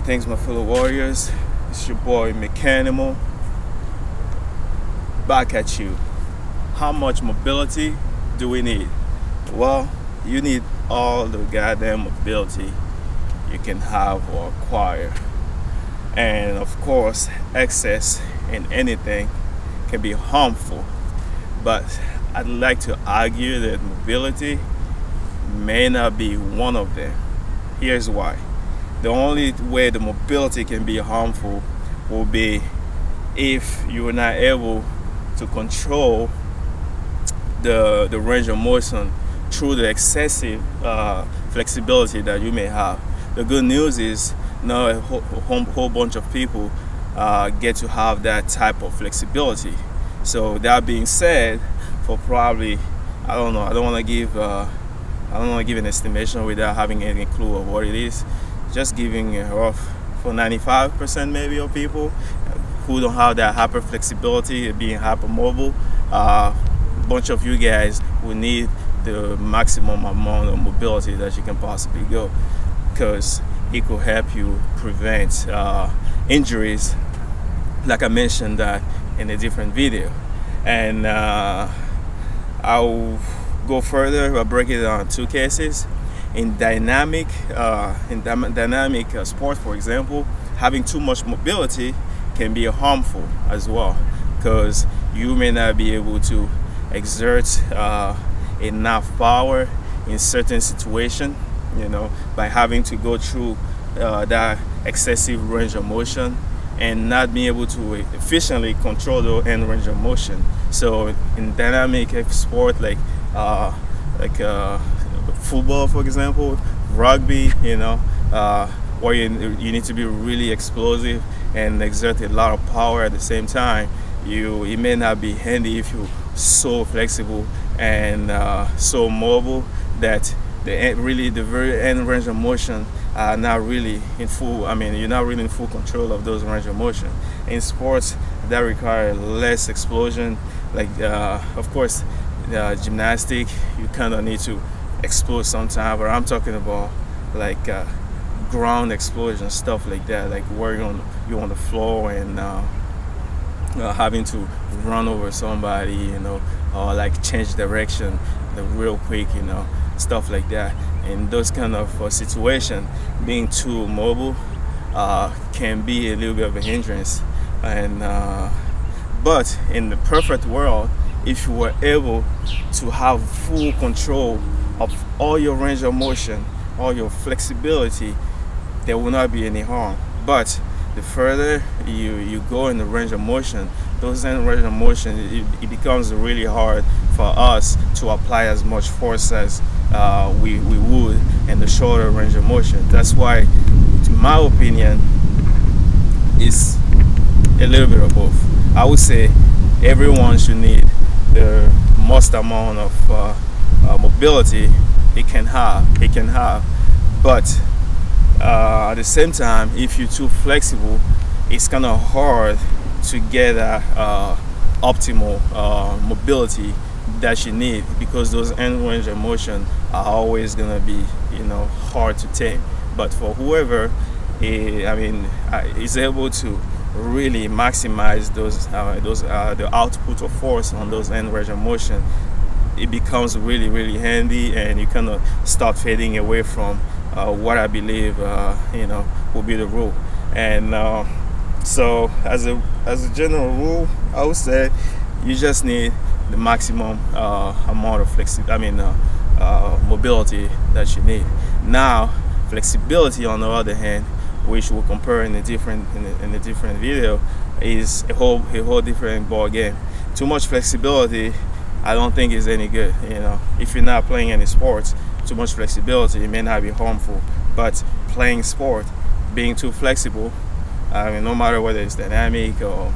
Greetings, my fellow warriors. It's your boy Mechanimal, back at you. How much mobility do we need? Well, you need all the goddamn mobility you can have or acquire. And of course, excess in anything can be harmful. But I'd like to argue that mobility may not be one of them. Here's why. The only way the mobility can be harmful will be if you are not able to control the range of motion through the excessive flexibility that you may have. The good news is now a whole bunch of people get to have that type of flexibility. So that being said, for probably, I don't want to give an estimation without having any clue of what it is. Just giving a rough for 95% maybe of people who don't have that hyper flexibility, being hypermobile. A bunch of you guys will need the maximum amount of mobility that you can possibly go, because it could help you prevent injuries, like I mentioned that in a different video. And I'll go further. I'll break it down in two cases. In dynamic sport, for example, having too much mobility can be harmful as well, because you may not be able to exert enough power in certain situations, by having to go through that excessive range of motion and not being able to efficiently control the end range of motion. So in dynamic sport like football, for example, rugby, where you need to be really explosive and exert a lot of power at the same time, it may not be handy if you're so flexible and so mobile that the very end range of motion are not really in full. You're not really in full control of those range of motion. In sports that require less explosion, like of course gymnastic, you kind of need to explode sometimes, but I'm talking about like ground explosion, stuff like that, like where you're on the floor and having to run over somebody, or like change direction real quick, stuff like that. In those kind of situations, being too mobile can be a little bit of a hindrance. And but in the perfect world, if you were able to have full control of all your range of motion, all your flexibility, there will not be any harm. But the further you go in the range of motion, those end range of motion, it becomes really hard for us to apply as much force as we would in the shorter range of motion. That's why, in my opinion, it's a little bit of both. I would say everyone should need the most amount of mobility it can have, but at the same time, if you're too flexible, it's kind of hard to get that optimal mobility that you need, because those end range of motion are always gonna be hard to tame. But for whoever is able to really maximize the output of force on those end range of motion, it becomes really, really handy, and you kind of start fading away from what I believe will be the rule. And so as a general rule, I would say you just need the maximum amount of mobility that you need. Now, flexibility, on the other hand, which we'll compare in a different video, is a whole different ball game. Too much flexibility, I don't think is any good. If you're not playing any sports, too much flexibility, it may not be harmful. But playing sport, being too flexible, no matter whether it's dynamic or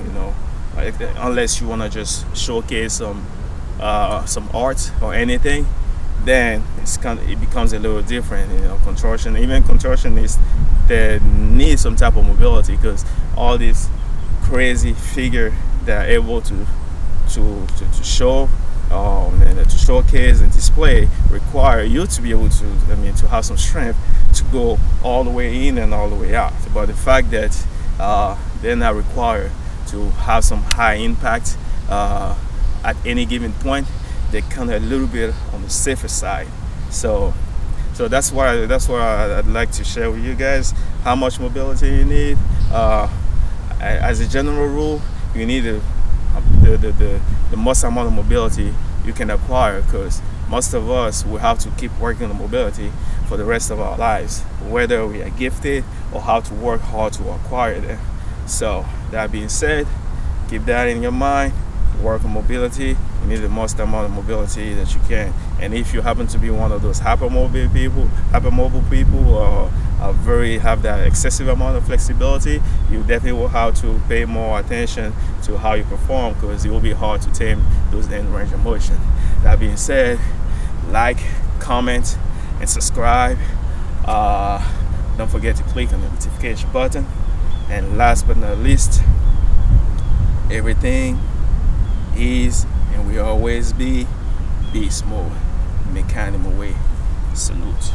unless you want to just showcase some art or anything, then it becomes a little different. Contortion, even contortionists, they need some type of mobility, because all these crazy figure they're able to show and to showcase and display require you to be able to, to have some strength to go all the way in and all the way out. But the fact that they're not required to have some high impact at any given point, they're kind of a little bit on the safer side. So that's why I'd like to share with you guys how much mobility you need. As a general rule, you need the most amount of mobility you can acquire, because most of us will have to keep working on mobility for the rest of our lives, whether we are gifted or how to work hard to acquire them. So that being said, keep that in your mind. Work on mobility. You need the most amount of mobility that you can. And if you happen to be one of those hypermobile people, or have that excessive amount of flexibility, you definitely will have to pay more attention to how you perform, because it will be hard to tame those end range of motion. That being said, like, comment, and subscribe. Don't forget to click on the notification button. And last but not least, everything is and will always be beast mode. Make kind of way. Salute.